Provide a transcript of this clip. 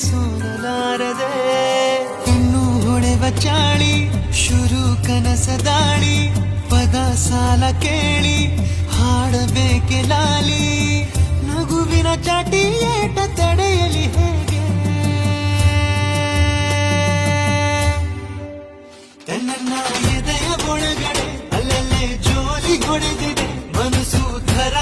ಸೋಲಲಾರದೆ ಕಣ್ಣು ಹೊಳೆವ ಚಾಳಿ ಶುರು ಕನಸ ದಾಳಿ ಪದ ಸಾಲ ಕೇಳಿ ಹಾಡಬೇಕೆ ಲಾಲಿ ನಗುವಿನ ಚಾಟಿ ಏಟ ತಡೆಯಲಿ ಹೇಗೆ ನನ್ನ ಎದೆಯ ಒಳಗಡೆ ಅಲ್ಲಲ್ಲೇ ಜೋಲಿ ಹೊಡೆದಿದೆ ಮನಸ್ಸು ಧರ